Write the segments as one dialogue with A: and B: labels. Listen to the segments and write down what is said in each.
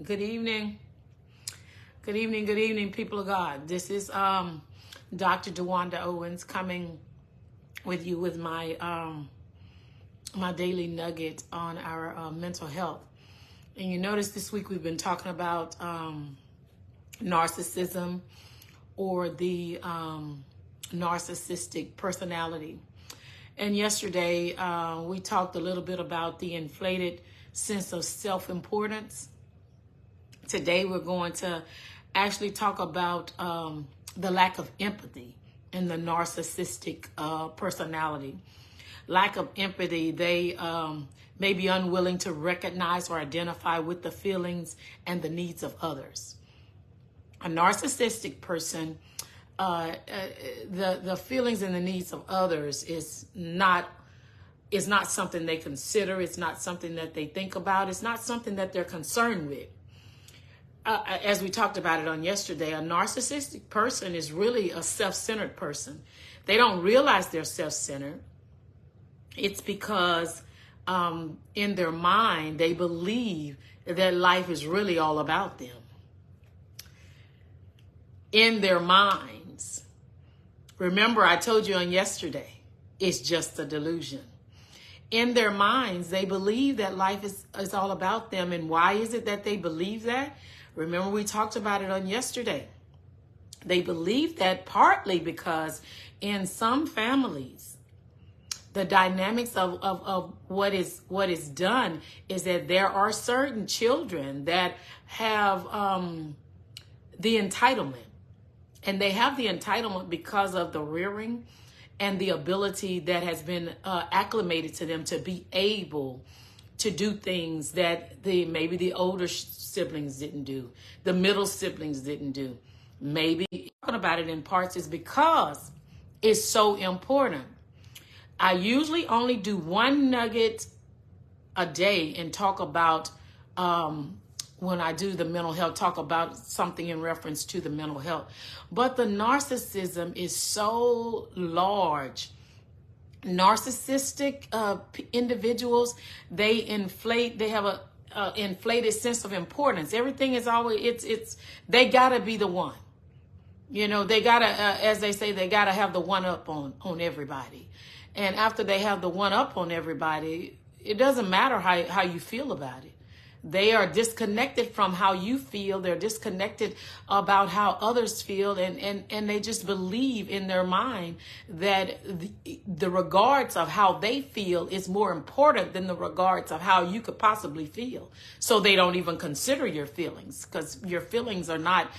A: Good evening. Good evening, people of God. This is Dr. DeWanda Owens coming with you with my my daily nugget on our mental health. And you notice this week we've been talking about narcissism or the narcissistic personality. And yesterday we talked a little bit about the inflated sense of self-importance. Today we're going to actually talk about the lack of empathy in the narcissistic personality. Lack of empathy, they may be unwilling to recognize or identify with the feelings and the needs of others. A narcissistic person, the feelings and the needs of others is not something they consider. It's not something that they think about. It's not something that they're concerned with. As we talked about it on yesterday, a narcissistic person is really a self-centered person. They don't realize they're self-centered. It's because in their mind, they believe that life is really all about them. In their minds. Remember, I told you on yesterday, it's just a delusion. In their minds, they believe that life is all about them. And why is it that they believe that? Remember, we talked about it on yesterday. They believe that partly because in some families, the dynamics of what is done is that there are certain children that have the entitlement. And they have the entitlement because of the rearing and the ability that has been acclimated to them to be able to do things that maybe the older siblings didn't do, the middle siblings didn't do. Maybe talking about it in parts is because it's so important. I usually only do one nugget a day and talk about, when I do the mental health, talk about something in reference to the mental health. But the narcissism is so large. Narcissistic individuals, they have a inflated sense of importance. Everything is always, they gotta be the one. You know, they gotta, as they say, they gotta have the one up on everybody. And after they have the one up on everybody, it doesn't matter how you feel about it. They are disconnected from how you feel. They're disconnected about how others feel. And they just believe in their mind that the regards of how they feel is more important than the regards of how you could possibly feel. So they don't even consider your feelings because your feelings are not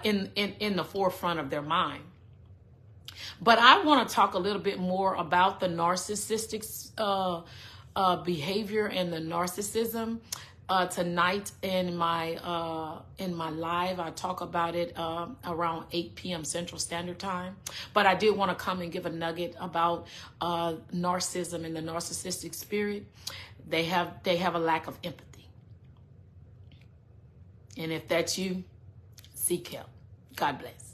A: in the forefront of their mind. But I want to talk a little bit more about the narcissistic behavior and the narcissism. Tonight in my live, I talk about it around 8 p.m. Central Standard Time. But I did want to come and give a nugget about narcissism and the narcissistic spirit. They have a lack of empathy. And if that's you, seek help. God bless.